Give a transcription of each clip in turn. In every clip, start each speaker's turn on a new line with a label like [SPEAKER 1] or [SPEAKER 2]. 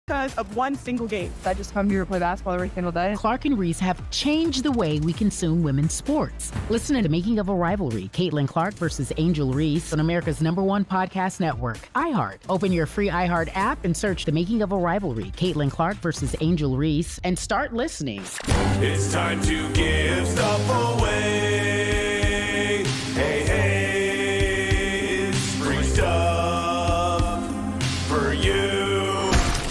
[SPEAKER 1] because of one single game.
[SPEAKER 2] I just come here to play basketball every single day.
[SPEAKER 3] Clark and Reese have changed the way we consume women's sports. Listen to The Making of a Rivalry, Caitlin Clark versus Angel Reese on America's #1 podcast network, iHeart. Open your free iHeart app and search The Making of a Rivalry, Caitlin Clark versus Angel Reese, and start listening.
[SPEAKER 4] It's time to give stuff away. Hey, hey, it's free stuff for you.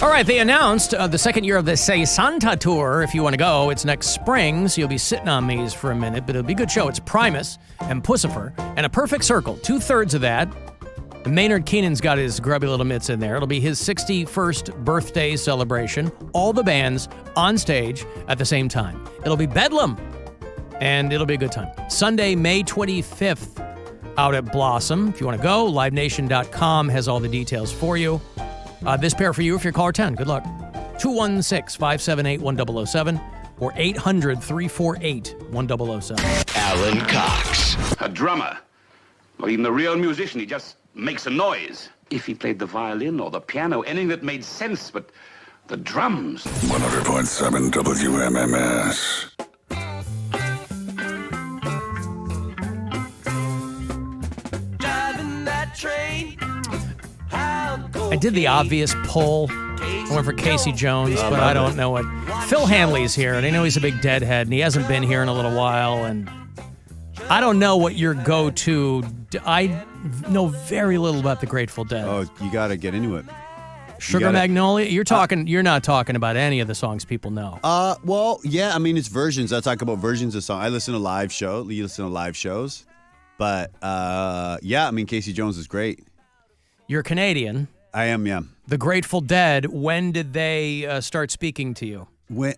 [SPEAKER 5] All right, they announced the second year of the Say Santa tour. If you want to go, it's next spring, so you'll be sitting on these for a minute, but it'll be a good show. It's Primus and Pussifer and A Perfect Circle. 2/3 of that. Maynard Keenan's got his grubby little mitts in there. It'll be his 61st birthday celebration. All the bands on stage at the same time. It'll be Bedlam, and it'll be a good time. Sunday, May 25th, out at Blossom. If you want to go, livenation.com has all the details for you. This pair for you if you're caller 10. Good luck. 216-578-1007 or 800-348-1007.
[SPEAKER 6] Alan Cox.
[SPEAKER 7] A drummer, or even the real musician, he just makes a noise. If he played the violin or the piano, anything that made sense, but the drums.
[SPEAKER 4] 100.7 WMMS.
[SPEAKER 6] Driving that train.
[SPEAKER 5] I did the obvious poll. I went for Casey Jones, but I don't know what. Phil Hanley's here, and I know he's a big Deadhead, and he hasn't been here in a little while, and I don't know what your go-to. I know very little about the Grateful Dead.
[SPEAKER 8] Oh, you got to get into it.
[SPEAKER 5] Sugar Magnolia? You're not talking about any of the songs people know.
[SPEAKER 8] Well, yeah, I mean, it's versions. I talk about versions of songs. I listen to live shows. You listen to live shows. But, yeah, I mean, Casey Jones is great.
[SPEAKER 5] You're Canadian.
[SPEAKER 8] I am, yeah.
[SPEAKER 5] The Grateful Dead, when did they start speaking to you?
[SPEAKER 8] When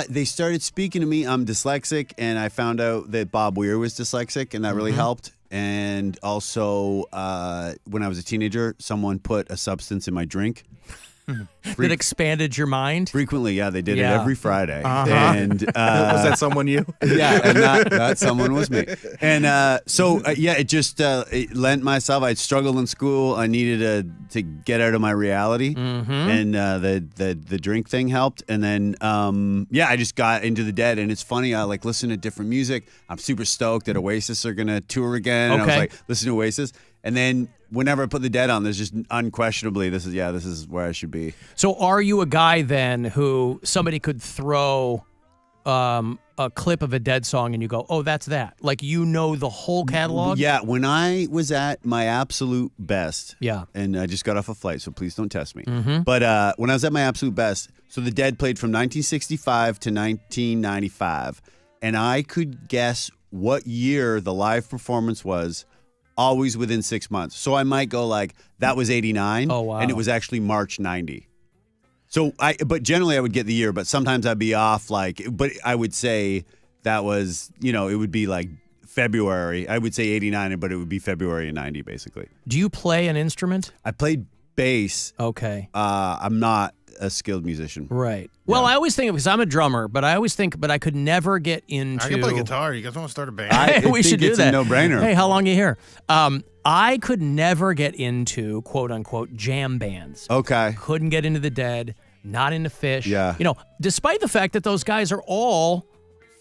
[SPEAKER 8] they started speaking to me, I'm dyslexic, and I found out that Bob Weir was dyslexic, and that really helped. And also, when I was a teenager, someone put a substance in my drink.
[SPEAKER 5] That expanded your mind?
[SPEAKER 8] Frequently, yeah. They did it
[SPEAKER 5] Yeah.
[SPEAKER 8] every Friday.
[SPEAKER 5] Uh-huh.
[SPEAKER 8] And
[SPEAKER 9] Was that someone you?
[SPEAKER 8] Yeah, and that someone was me. And yeah, it just it lent myself. I'd struggled in school. I needed to get out of my reality, and the drink thing helped. And then yeah, I just got into the Dead. And it's funny, I like listen to different music. I'm super stoked that Oasis are gonna tour again. And I was like, listen to Oasis. And then whenever I put the Dead on, there's just unquestionably this is where I should be.
[SPEAKER 5] So are you a guy then who somebody could throw a clip of a Dead song and you go, oh, that's that? Like you know the whole catalog?
[SPEAKER 8] Yeah, when I was at my absolute best,
[SPEAKER 5] Yeah.
[SPEAKER 8] and I just got off a flight, so please don't test me. But when I was at my absolute best, so the Dead played from 1965 to 1995, and I could guess what year the live performance was always within 6 months. So I might go like, that was 89,
[SPEAKER 5] Oh, wow.
[SPEAKER 8] and it was actually March 90. So but generally I would get the year, but sometimes I'd be off but I would say that was, it would be like February. I would say 89, but it would be February of 90 basically.
[SPEAKER 5] Do you play an instrument?
[SPEAKER 8] I played bass.
[SPEAKER 5] Okay.
[SPEAKER 8] I'm not a skilled musician.
[SPEAKER 5] Right. Well, I always think, because I'm a drummer, but I could never get into...
[SPEAKER 9] I can play guitar. You guys want to start a band?
[SPEAKER 5] We should do
[SPEAKER 8] it's
[SPEAKER 5] that.
[SPEAKER 8] a no-brainer.
[SPEAKER 5] Hey, how long are you here? I could never get into quote-unquote jam bands.
[SPEAKER 8] Okay.
[SPEAKER 5] Couldn't get into the Dead, not into Fish.
[SPEAKER 8] Yeah.
[SPEAKER 5] Despite the fact that those guys are all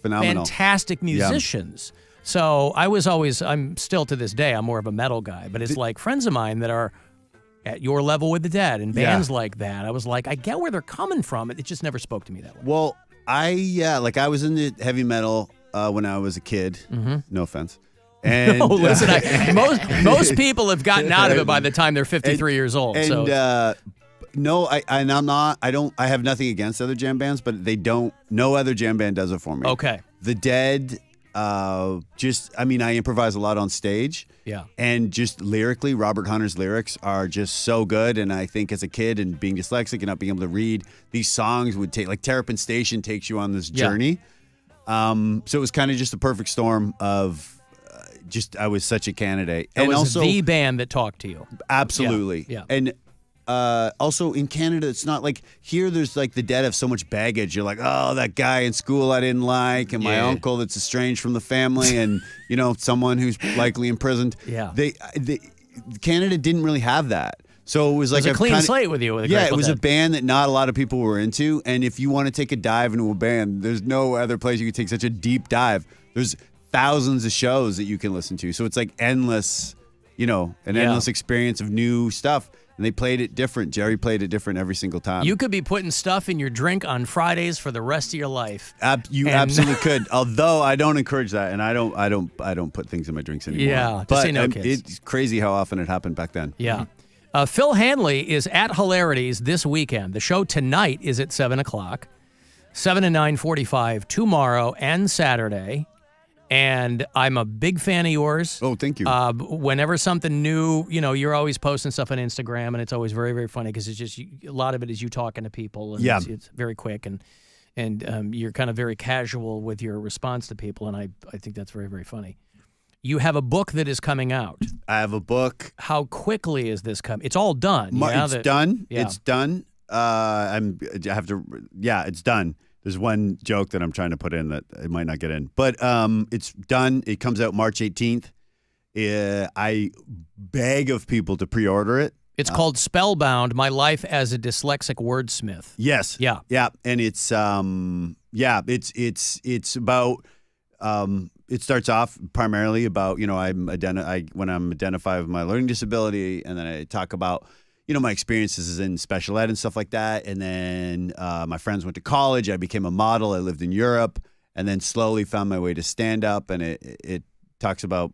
[SPEAKER 8] Phenomenal.
[SPEAKER 5] fantastic musicians. So I'm still to this day, I'm more of a metal guy, but it's like friends of mine that are at your level with the Dead and bands like that. I was like, I get where they're coming from. It just never spoke to me that way.
[SPEAKER 8] Well, I was into heavy metal when I was a kid. No offense. And,
[SPEAKER 5] no, listen, most people have gotten out of it by the time they're 53 years old.
[SPEAKER 8] No, I have nothing against other jam bands, but no other jam band does it for me.
[SPEAKER 5] Okay.
[SPEAKER 8] The Dead, I improvise a lot on stage.
[SPEAKER 5] Yeah.
[SPEAKER 8] And just lyrically, Robert Hunter's lyrics are just so good. And I think as a kid and being dyslexic and not being able to read, these songs would take, like Terrapin Station takes you on this journey. So it was kind of just a perfect storm of I was such a candidate.
[SPEAKER 5] It was
[SPEAKER 8] also
[SPEAKER 5] the band that talked to you.
[SPEAKER 8] Absolutely.
[SPEAKER 5] Yeah.
[SPEAKER 8] And also in Canada, it's not like here there's like the Dead have so much baggage. You're like, oh, that guy in school I didn't like, and my uncle that's estranged from the family, and someone who's likely imprisoned.
[SPEAKER 5] Yeah.
[SPEAKER 8] Canada didn't really have that. So it was like
[SPEAKER 5] a clean
[SPEAKER 8] kinda,
[SPEAKER 5] slate with you. With the
[SPEAKER 8] yeah,
[SPEAKER 5] Grateful
[SPEAKER 8] it was
[SPEAKER 5] Dead.
[SPEAKER 8] a band that not a lot of people were into. And if you want to take a dive into a band, there's no other place you can take such a deep dive. There's thousands of shows that you can listen to. So it's like endless, endless experience of new stuff. And they played it different. Jerry played it different every single time.
[SPEAKER 5] You could be putting stuff in your drink on Fridays for the rest of your life.
[SPEAKER 8] You absolutely could. Although I don't encourage that, and I don't put things in my drinks anymore.
[SPEAKER 5] Yeah, just
[SPEAKER 8] but
[SPEAKER 5] say no, kids.
[SPEAKER 8] It's crazy how often it happened back then.
[SPEAKER 5] Yeah. Phil Hanley is at Hilarities this weekend. The show tonight is at 7 o'clock, 7 and 9:45 tomorrow and Saturday. And I'm a big fan of yours.
[SPEAKER 8] Oh, thank you.
[SPEAKER 5] Whenever something new, you're always posting stuff on Instagram, and it's always very, very funny because it's just a lot of it is you talking to people, and it's very quick, and you're kind of very casual with your response to people, and I think that's very, very funny. You have a book that is coming out.
[SPEAKER 8] I have a book.
[SPEAKER 5] How quickly is this coming? It's all done.
[SPEAKER 8] Done.
[SPEAKER 5] Yeah.
[SPEAKER 8] It's done. It's done. There's one joke that I'm trying to put in that it might not get in. But it's done. It comes out March 18th. I beg of people to pre-order it.
[SPEAKER 5] It's called Spellbound, My Life as a Dyslexic Wordsmith.
[SPEAKER 8] Yes.
[SPEAKER 5] Yeah.
[SPEAKER 8] Yeah. And it's about it starts off primarily about, when I'm identified with my learning disability, and then I talk about my experiences in special ed and stuff like that. And then my friends went to college. I became a model. I lived in Europe, and then slowly found my way to stand up. And it talks about,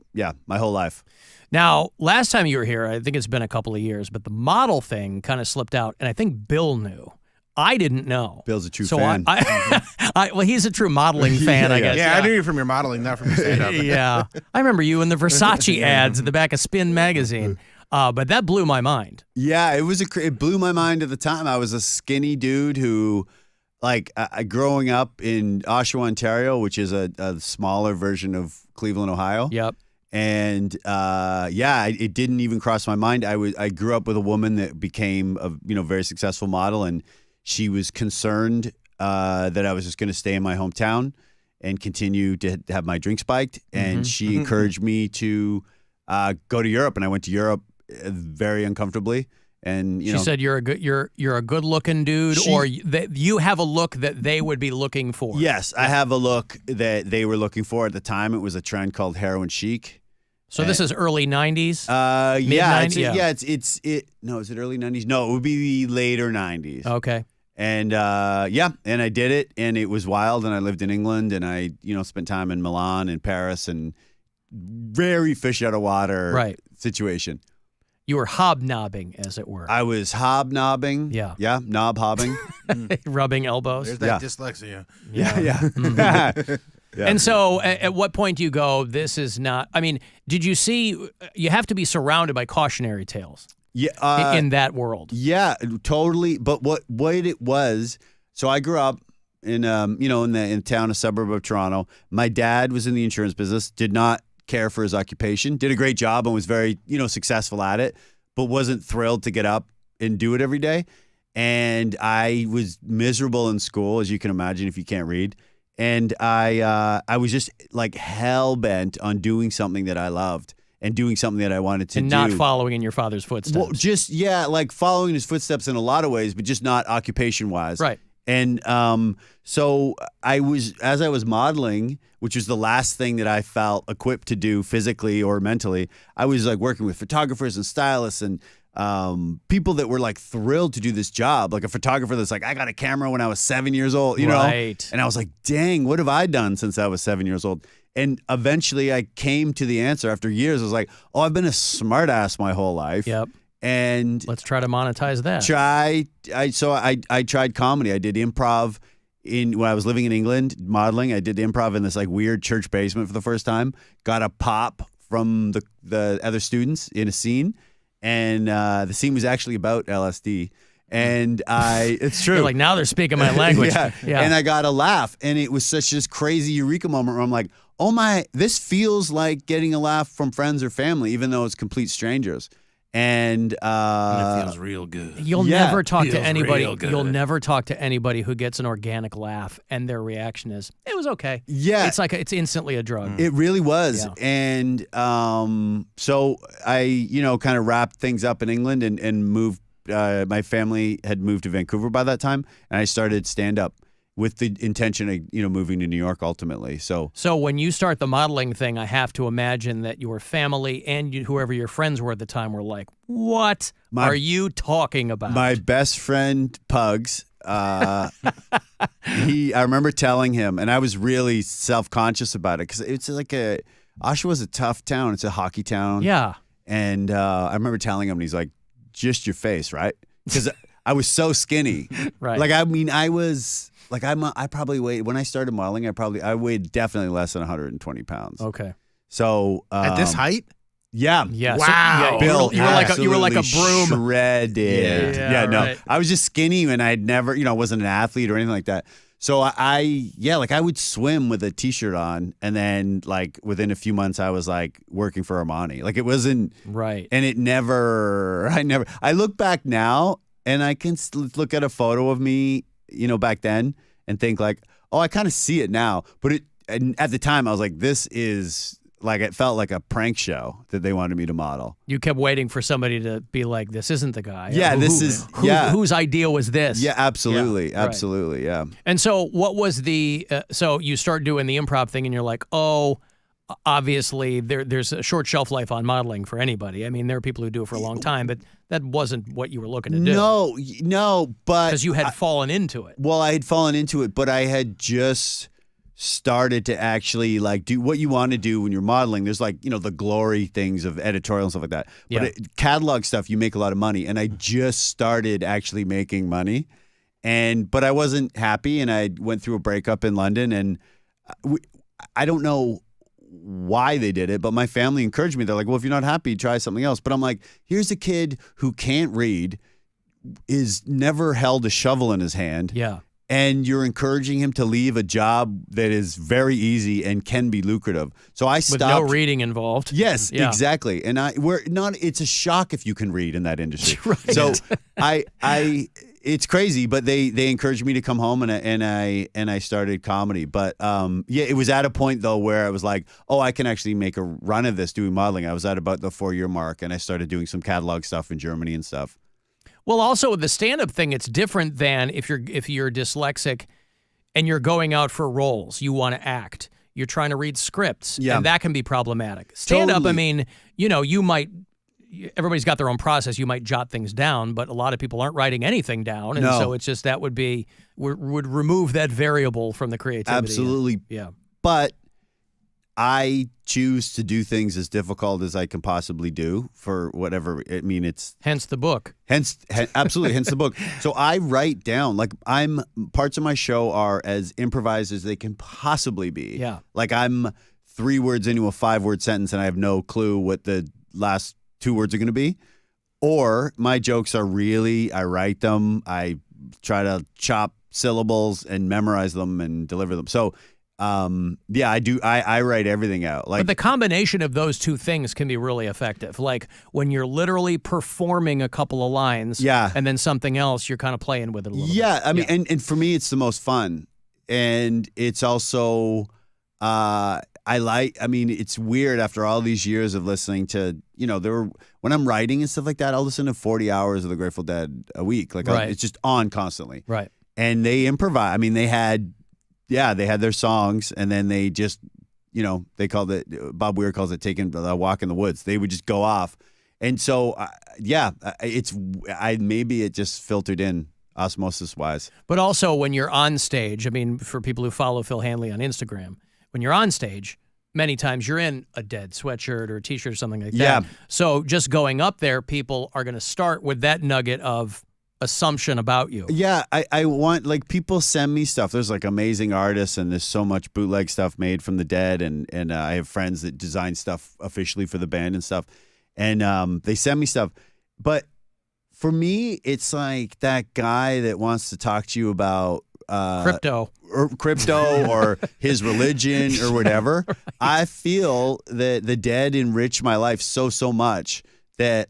[SPEAKER 8] my whole life.
[SPEAKER 5] Now, last time you were here, I think it's been a couple of years, but the model thing kind of slipped out. And I think Bill knew. I didn't know.
[SPEAKER 8] Bill's a true fan.
[SPEAKER 5] Well, he's a true modeling fan, I guess.
[SPEAKER 9] Yeah, I knew you from your modeling, not from your stand-up.
[SPEAKER 5] Yeah. I remember you in the Versace ads at the back of Spin magazine. But that blew my mind.
[SPEAKER 8] Yeah, it blew my mind at the time. I was a skinny dude who, growing up in Oshawa, Ontario, which is a smaller version of Cleveland, Ohio.
[SPEAKER 5] Yep.
[SPEAKER 8] And it didn't even cross my mind. I grew up with a woman that became a very successful model, and she was concerned that I was just going to stay in my hometown and continue to have my drink spiked. And she encouraged me to go to Europe, and I went to Europe very uncomfortably. And
[SPEAKER 5] she said you're a good looking dude, or that you have a look that they would be looking for.
[SPEAKER 8] Yes, I have a look that they were looking for at the time. It was a trend called heroin chic.
[SPEAKER 5] So this is early 90s?
[SPEAKER 8] Mid-90s? Is it early 90s? No, it would be the later 90s.
[SPEAKER 5] Okay.
[SPEAKER 8] And and I did it, and it was wild, and I lived in England, and I spent time in Milan and Paris, and very fish out of water situation.
[SPEAKER 5] You were hobnobbing, as it were.
[SPEAKER 8] I was hobnobbing.
[SPEAKER 5] Yeah.
[SPEAKER 8] Yeah, knob-hobbing.
[SPEAKER 5] Rubbing elbows.
[SPEAKER 9] There's that dyslexia.
[SPEAKER 8] Yeah.
[SPEAKER 5] And so at what point do you go, this is not, did you see, you have to be surrounded by cautionary tales in that world.
[SPEAKER 8] Yeah, totally. But what it was, so I grew up in the town, a suburb of Toronto. My dad was in the insurance business, did not care for his occupation, did a great job and was very, successful at it, but wasn't thrilled to get up and do it every day. And I was miserable in school, as you can imagine, if you can't read. And I was just like hell bent on doing something that I loved and doing something that I wanted to do.
[SPEAKER 5] And not following in your father's footsteps.
[SPEAKER 8] Well, just, like following his footsteps in a lot of ways, but just not occupation-wise.
[SPEAKER 5] Right.
[SPEAKER 8] And so as I was modeling, which was the last thing that I felt equipped to do physically or mentally, I was like working with photographers and stylists and people that were like thrilled to do this job. Like a photographer that's like, I got a camera when I was 7 years old, know? And I was like, dang, what have I done since I was 7 years old? And eventually I came to the answer after years. I was like, I've been a smart ass my whole life.
[SPEAKER 5] Yep.
[SPEAKER 8] And
[SPEAKER 5] let's try to monetize that.
[SPEAKER 8] I tried comedy. I did improv when I was living in England, modeling. I did improv in this like weird church basement for the first time. Got a pop from the other students in a scene, and the scene was actually about LSD. And it's true.
[SPEAKER 5] You're like, now they're speaking my language.
[SPEAKER 8] Yeah. And I got a laugh, and it was such this crazy eureka moment where I'm like, oh my, this feels like getting a laugh from friends or family, even though it's complete strangers. And
[SPEAKER 9] it feels real good.
[SPEAKER 5] You'll
[SPEAKER 8] Yeah,
[SPEAKER 5] never talk to
[SPEAKER 9] feels
[SPEAKER 5] anybody.
[SPEAKER 9] real good.
[SPEAKER 5] You'll never talk to anybody who gets an organic laugh and their reaction is, "It was okay."
[SPEAKER 8] Yeah.
[SPEAKER 5] It's like it's instantly a drug.
[SPEAKER 8] It really was.
[SPEAKER 5] Yeah.
[SPEAKER 8] And so I, kind of wrapped things up in England and moved. My family had moved to Vancouver by that time, and I started stand-up with the intention of, moving to New York ultimately. So
[SPEAKER 5] when you start the modeling thing, I have to imagine that your family and whoever your friends were at the time were like, "What are you talking about?"
[SPEAKER 8] my best friend, Pugs, I remember telling him, and I was really self-conscious about it because it's like Oshawa's a tough town. It's a hockey town.
[SPEAKER 5] Yeah.
[SPEAKER 8] And I remember telling him, and he's like, "Just your face, right?" Because I was so skinny.
[SPEAKER 5] Right.
[SPEAKER 8] Like, I mean, I was like, I probably weighed, when I started modeling, I weighed definitely less than 120 pounds.
[SPEAKER 5] Okay.
[SPEAKER 8] So
[SPEAKER 9] At this height?
[SPEAKER 8] yeah.
[SPEAKER 5] Yeah.
[SPEAKER 9] Wow.
[SPEAKER 5] So, yeah,
[SPEAKER 8] Bill,
[SPEAKER 5] you were like a
[SPEAKER 8] absolutely
[SPEAKER 5] broom.
[SPEAKER 8] shredded.
[SPEAKER 5] Yeah,
[SPEAKER 8] no,
[SPEAKER 5] right.
[SPEAKER 8] I was just skinny, and I'd never, wasn't an athlete or anything like that. So I would swim with a t-shirt on, and then like within a few months, I was like working for Armani. Like, it wasn't
[SPEAKER 5] Right.
[SPEAKER 8] and I look back now, and I can look at a photo of me, back then, and think like, oh, I kind of see it now. But and at the time, I was like, this is like, it felt like a prank show that they wanted me to model.
[SPEAKER 5] You kept waiting for somebody to be like, "This isn't the guy."
[SPEAKER 8] Yeah,
[SPEAKER 5] Whose idea was this?
[SPEAKER 8] Yeah, absolutely.
[SPEAKER 5] Yeah, right.
[SPEAKER 8] Absolutely. Yeah.
[SPEAKER 5] And so, what was the? So you start doing the improv thing, and you're like, "Oh, obviously there's a short shelf life on modeling for anybody. I mean, there are people who do it for a long time, but that wasn't what you were looking to do."
[SPEAKER 8] No, but
[SPEAKER 5] because you had fallen into it.
[SPEAKER 8] Well, I had fallen into it, but I had just started to actually like do what you want to do when you're modeling. There's like, the glory things of editorial and stuff like that. But
[SPEAKER 5] Yeah.
[SPEAKER 8] catalog stuff, you make a lot of money. And I just started actually making money. But I wasn't happy, and I went through a breakup in London, and I don't know why they did it, but my family encouraged me. They're like, "Well, if you're not happy, try something else." But I'm like, here's a kid who can't read, is never held a shovel in his hand.
[SPEAKER 5] Yeah.
[SPEAKER 8] And you're encouraging him to leave a job that is very easy and can be lucrative. So I stopped.
[SPEAKER 5] With no reading involved.
[SPEAKER 8] Yes,
[SPEAKER 5] Yeah.
[SPEAKER 8] exactly. And we're not. It's a shock if you can read in that industry.
[SPEAKER 5] Right.
[SPEAKER 8] So it's crazy, but they encouraged me to come home, and I started comedy. But it was at a point though where I was like, oh, I can actually make a run of this doing modeling. I was at about the 4-year mark, and I started doing some catalog stuff in Germany and stuff.
[SPEAKER 5] Well, also with the stand-up thing, it's different than if you're dyslexic and you're going out for roles. You want to act. You're trying to read scripts, and that can be problematic. Stand-up,
[SPEAKER 8] Totally.
[SPEAKER 5] I mean, you might. Everybody's got their own process. You might jot things down, but a lot of people aren't writing anything down, and so it's just that would remove that variable from the creativity.
[SPEAKER 8] Absolutely.
[SPEAKER 5] Yeah.
[SPEAKER 8] But I choose to do things as difficult as I can possibly do for whatever. I mean, it's
[SPEAKER 5] hence the book.
[SPEAKER 8] Absolutely, hence the book. So I write down, like, parts of my show are as improvised as they can possibly be.
[SPEAKER 5] Yeah.
[SPEAKER 8] Like, I'm 3 words into a 5-word sentence, and I have no clue what the last 2 words are going to be. Or my jokes are I write them. I try to chop syllables and memorize them and deliver them. So. I do. I write everything out. Like,
[SPEAKER 5] But the combination of those two things can be really effective. Like when you're literally performing a couple of lines, and then something else, you're kind of playing with it a little bit.
[SPEAKER 8] Yeah, I mean, and for me, it's the most fun, and it's also, it's weird after all these years of listening to, when I'm writing and stuff like that, I'll listen to 40 hours of the Grateful Dead a week. Like,
[SPEAKER 5] Right.
[SPEAKER 8] it's just on constantly.
[SPEAKER 5] Right.
[SPEAKER 8] And they improvise. I mean, they had their songs, and then they just, they called it, Bob Weir calls it taking a walk in the woods. They would just go off. And so, maybe it just filtered in osmosis wise.
[SPEAKER 5] But also when you're on stage, I mean, for people who follow Phil Hanley on Instagram, when you're on stage, many times you're in a Dead sweatshirt or a t-shirt or something like that.
[SPEAKER 8] Yeah.
[SPEAKER 5] So just going up there, people are going to start with that nugget of assumption about you.
[SPEAKER 8] Yeah, I want, like, people send me stuff. There's like amazing artists, and there's so much bootleg stuff made from the Dead, and I have friends that design stuff officially for the band and stuff, and they send me stuff. But for me, it's like that guy that wants to talk to you about
[SPEAKER 5] Crypto
[SPEAKER 8] or his religion or whatever. Right. I feel that the Dead enrich my life so much that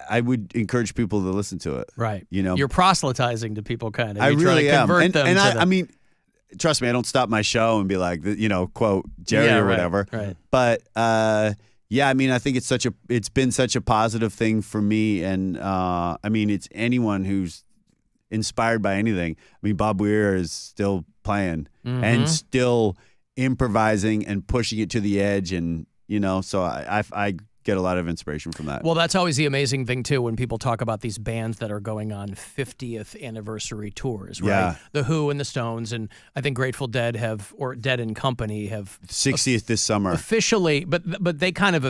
[SPEAKER 8] I would encourage people to listen to it.
[SPEAKER 5] Right.
[SPEAKER 8] You know,
[SPEAKER 5] you're proselytizing to people, kind of.
[SPEAKER 8] I
[SPEAKER 5] You're
[SPEAKER 8] really
[SPEAKER 5] trying to
[SPEAKER 8] am.
[SPEAKER 5] convert them.
[SPEAKER 8] And
[SPEAKER 5] to
[SPEAKER 8] I mean, trust me, I don't stop my show and be like, quote Jerry or whatever.
[SPEAKER 5] Right.
[SPEAKER 8] But yeah, I mean, I think it's been such a positive thing for me, and I mean, it's anyone who's inspired by anything. I mean, Bob Weir is still playing and still improvising and pushing it to the edge, and so I get a lot of inspiration from that.
[SPEAKER 5] Well, that's always the amazing thing too when people talk about these bands that are going on 50th anniversary tours, right?
[SPEAKER 8] Yeah.
[SPEAKER 5] The Who and the Stones, and I think Grateful Dead Dead and Company have
[SPEAKER 8] 60th this summer
[SPEAKER 5] officially, but they kind of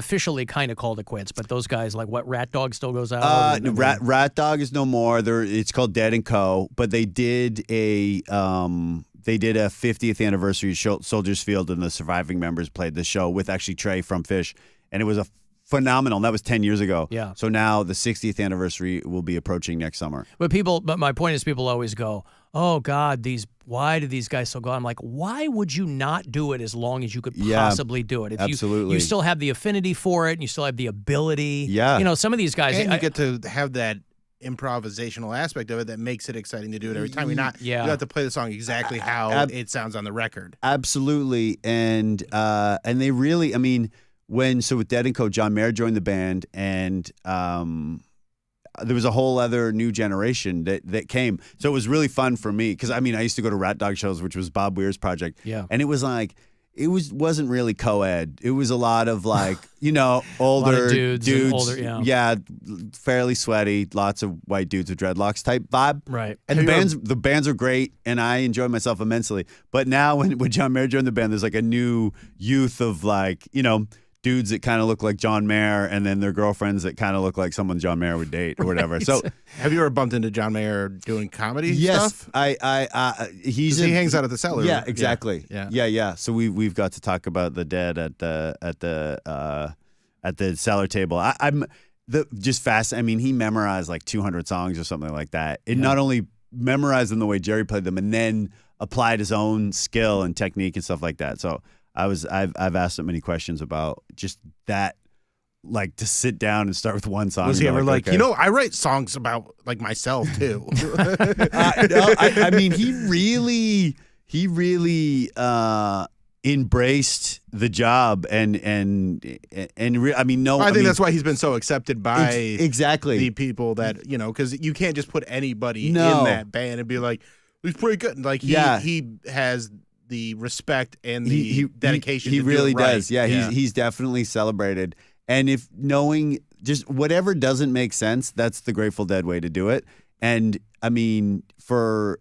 [SPEAKER 5] called it quits. But those guys, like what, Rat Dog still goes out?
[SPEAKER 8] Rat Dog is no more. It's called Dead and Co. But they did a 50th anniversary show, Soldiers Field, and the surviving members played the show with actually Trey from Fish, and it was a phenomenal. That was 10 years ago.
[SPEAKER 5] Yeah.
[SPEAKER 8] So now the 60th anniversary will be approaching next summer.
[SPEAKER 5] But my point is, people always go, "Oh God, why do these guys still go?" I'm like, why would you not do it as long as you could possibly do it? If
[SPEAKER 8] absolutely.
[SPEAKER 5] You still have the affinity for it, and you still have the ability.
[SPEAKER 8] Yeah.
[SPEAKER 5] Some of these guys,
[SPEAKER 9] and you get to have that improvisational aspect of it that makes it exciting to do it every time. You have to play the song exactly how it sounds on the record.
[SPEAKER 8] Absolutely. And they really, I mean, with Dead and Co, John Mayer joined the band, and there was a whole other new generation that came. So it was really fun for me because, I mean, I used to go to Rat Dog shows, which was Bob Weir's project.
[SPEAKER 5] Yeah.
[SPEAKER 8] And it was like, wasn't really co-ed. It was a lot of like, older
[SPEAKER 5] dudes older,
[SPEAKER 8] yeah, fairly sweaty, lots of white dudes with dreadlocks type vibe.
[SPEAKER 5] Right.
[SPEAKER 8] And the bands are great, and I enjoy myself immensely. But now when John Mayer joined the band, there's like a new youth of like, dudes that kind of look like John Mayer, and then their girlfriends that kind of look like someone John Mayer would date or whatever. So,
[SPEAKER 9] have you ever bumped into John Mayer doing comedy
[SPEAKER 8] Yes,
[SPEAKER 9] stuff?
[SPEAKER 8] he
[SPEAKER 9] hangs out at the Cellar.
[SPEAKER 8] Yeah, exactly.
[SPEAKER 9] Yeah.
[SPEAKER 8] So we've got to talk about the Dead at the Cellar table. I'm just fast. I mean, he memorized like 200 songs or something like that. It not only memorized them the way Jerry played them, and then applied his own skill and technique and stuff like that. So I've asked him many questions about just that, like to sit down and start with one song.
[SPEAKER 9] Was he ever like,
[SPEAKER 8] okay.
[SPEAKER 9] I write songs about like myself too?
[SPEAKER 8] No, I mean, he really embraced the job I mean,
[SPEAKER 9] I think that's why he's been so accepted by
[SPEAKER 8] exactly
[SPEAKER 9] the people that because you can't just put anybody in that band and be like, he's pretty good. Like he has the respect and the dedication.
[SPEAKER 8] He
[SPEAKER 9] to
[SPEAKER 8] really
[SPEAKER 9] do it right.
[SPEAKER 8] does. Yeah, he's definitely celebrated. And if knowing just whatever doesn't make sense, that's the Grateful Dead way to do it. And I mean, for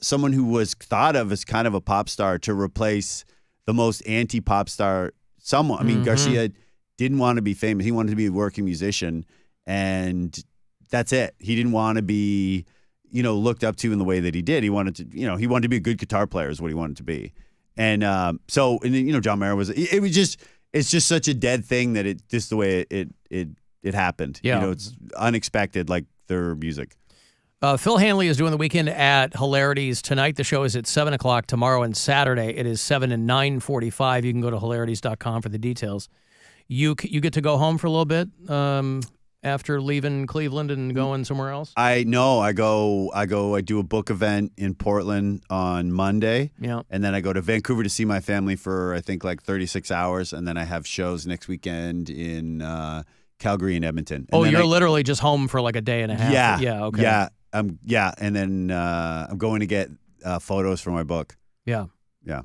[SPEAKER 8] someone who was thought of as kind of a pop star to replace the most anti-pop star, someone. I mean, Garcia didn't want to be famous. He wanted to be a working musician, and that's it. He didn't want to be looked up to in the way that he did. He wanted to, he wanted to be a good guitar player is what he wanted to be. And John Mayer it's just such a Dead thing that it just the way it happened.
[SPEAKER 5] Yeah.
[SPEAKER 8] It's unexpected, like their music.
[SPEAKER 5] Phil Hanley is doing the weekend at Hilarities tonight. The show is at 7:00 tomorrow and Saturday. It is 7 and 9:45. You can go to hilarities.com for the details. You get to go home for a little bit after leaving Cleveland and going somewhere else?
[SPEAKER 8] I do a book event in Portland on Monday.
[SPEAKER 5] Yeah.
[SPEAKER 8] And then I go to Vancouver to see my family for, I think, like 36 hours. And then I have shows next weekend in Calgary and Edmonton. And
[SPEAKER 5] you're literally just home for like a day and a half.
[SPEAKER 8] Yeah.
[SPEAKER 5] Yeah. Okay.
[SPEAKER 8] Yeah. And then I'm going to get photos for my book.
[SPEAKER 5] Yeah.
[SPEAKER 8] Yeah.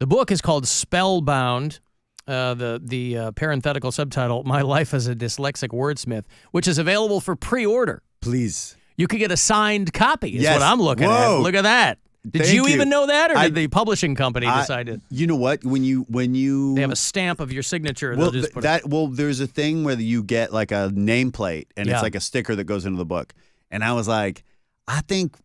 [SPEAKER 5] The book is called Spellbound. The parenthetical subtitle, My Life as a Dyslexic Wordsmith, which is available for pre-order.
[SPEAKER 8] Please.
[SPEAKER 5] You could get a signed copy is
[SPEAKER 8] Yes.
[SPEAKER 5] what I'm looking
[SPEAKER 8] Whoa.
[SPEAKER 5] at. Look at that. Did
[SPEAKER 8] Thank
[SPEAKER 5] you
[SPEAKER 8] you.
[SPEAKER 5] even know that, or did the publishing company decide it?
[SPEAKER 8] You know what? When you
[SPEAKER 5] They have a stamp of your signature.
[SPEAKER 8] well,
[SPEAKER 5] They'll just put it.
[SPEAKER 8] there's a thing where you get like a nameplate and
[SPEAKER 5] Yeah.
[SPEAKER 8] it's like a sticker that goes into the book. And I was like, I think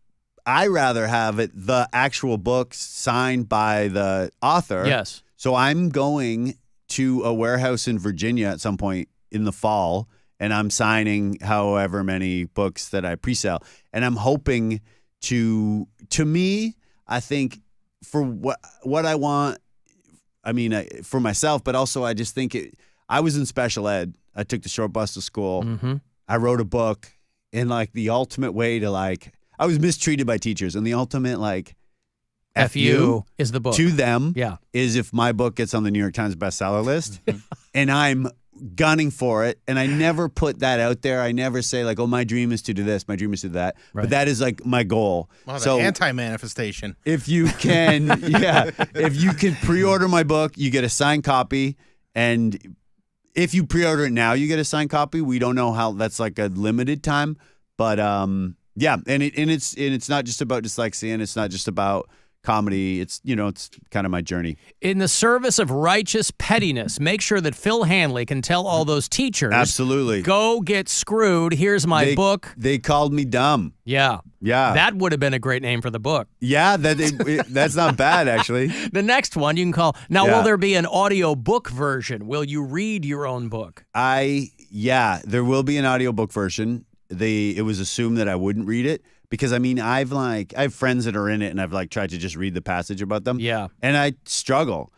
[SPEAKER 8] I rather have it the actual book signed by the author.
[SPEAKER 5] Yes.
[SPEAKER 8] So I'm going to a warehouse in Virginia at some point in the fall, and I'm signing however many books that I pre-sell. And I'm hoping to me, I think for what I want, I mean, for myself, but also I just think I was in special ed. I took the short bus to school.
[SPEAKER 5] Mm-hmm.
[SPEAKER 8] I wrote a book, and like the ultimate way to like, I was mistreated by teachers, and the ultimate like,
[SPEAKER 5] F you is the book
[SPEAKER 8] to them.
[SPEAKER 5] Yeah,
[SPEAKER 8] is if my book gets on the New York Times bestseller list, and I'm gunning for it, and I never put that out there. I never say like, oh, my dream is to do this, my dream is to do that. Right. But that is like my goal.
[SPEAKER 9] Well,
[SPEAKER 8] so
[SPEAKER 9] anti-manifestation.
[SPEAKER 8] If you can, if you can pre-order my book, you get a signed copy, and if you pre-order it now, you get a signed copy. We don't know how that's like a limited time, but yeah, and it's not just about dyslexia, and it's not just about comedy. It's it's kind of my journey.
[SPEAKER 5] In the service of righteous pettiness, make sure that Phil Hanley can tell all those teachers,
[SPEAKER 8] absolutely,
[SPEAKER 5] go get screwed. Here's my book.
[SPEAKER 8] They called me dumb.
[SPEAKER 5] Yeah. That would have been a great name for the book.
[SPEAKER 8] Yeah, that's not bad, actually.
[SPEAKER 5] The next one you can call. Now, will there be an audio book version? Will you read your own book?
[SPEAKER 8] There will be an audio book version. It was assumed that I wouldn't read it. Because I mean, I have friends that are in it, and I've like tried to just read the passage about them.
[SPEAKER 5] Yeah.
[SPEAKER 8] And I struggle.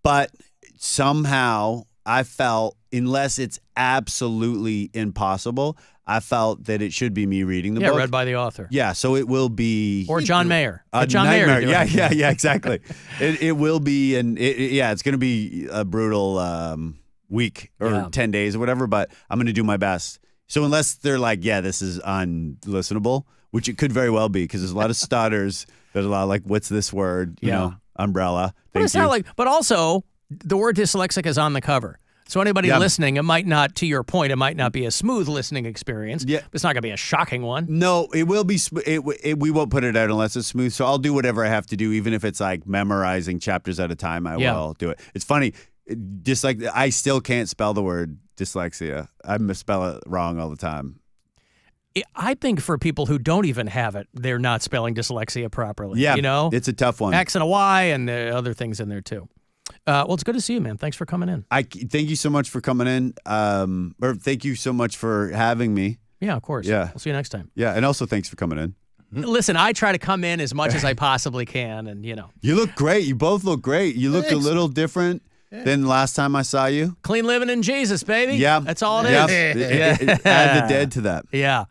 [SPEAKER 8] But somehow I felt, unless it's absolutely impossible, I felt that it should be me reading the book.
[SPEAKER 5] Yeah, read by the author.
[SPEAKER 8] Yeah, so it will be.
[SPEAKER 5] Or John Mayer. John
[SPEAKER 8] nightmare.
[SPEAKER 5] Mayer.
[SPEAKER 8] Yeah, exactly. It will be, and it's going to be a brutal week or 10 days or whatever, but I'm going to do my best. So unless they're like, yeah, this is unlistenable, which it could very well be, because there's a lot of stutters. There's a lot of like, what's this word? You know, umbrella.
[SPEAKER 5] But it's not like, but also the word dyslexic is on the cover. So anybody listening, it might not, to your point, it might not be a smooth listening experience. Yeah. But it's not going to be a shocking one.
[SPEAKER 8] No, it will be. We won't put it out unless it's smooth. So I'll do whatever I have to do, even if it's like memorizing chapters at a time. I will do it. It's funny. Just like I still can't spell the word dyslexia. I misspell it wrong all the time.
[SPEAKER 5] I think for people who don't even have it, they're not spelling dyslexia properly.
[SPEAKER 8] Yeah,
[SPEAKER 5] you know,
[SPEAKER 8] it's a tough one.
[SPEAKER 5] X and a Y, and the other things in there too. Well, it's good to see you, man. Thanks for coming in.
[SPEAKER 8] Thank you so much for coming in. Or thank you so much for having me.
[SPEAKER 5] Yeah, of course.
[SPEAKER 8] Yeah,
[SPEAKER 5] we'll see you next time.
[SPEAKER 8] Yeah, and also thanks for coming in.
[SPEAKER 5] Listen, I try to come in as much as I possibly can, and you
[SPEAKER 8] look great. You both look great. You look a little different than last time I saw you.
[SPEAKER 5] Clean living in Jesus, baby.
[SPEAKER 8] Yeah.
[SPEAKER 5] That's all it is.
[SPEAKER 8] Add the dead to that.
[SPEAKER 5] Yeah.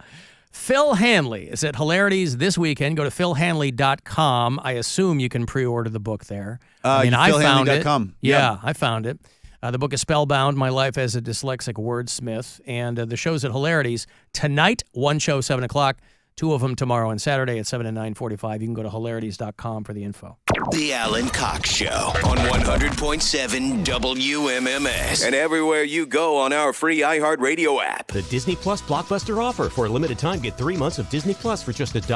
[SPEAKER 5] Phil Hanley is at Hilarities this weekend. Go to philhanley.com. I assume you can pre-order the book there. I found it. Yeah, I found it. The book is Spellbound, My Life as a Dyslexic Wordsmith. And the show's at Hilarities tonight, one show, 7 o'clock. Two of them tomorrow and Saturday at 7 and 9:45. You can go to hilarities.com for the info.
[SPEAKER 6] The Alan Cox Show on 100.7 WMMS. And everywhere you go on our free iHeartRadio app.
[SPEAKER 1] The Disney Plus Blockbuster offer. For a limited time, get 3 months of Disney Plus for just $1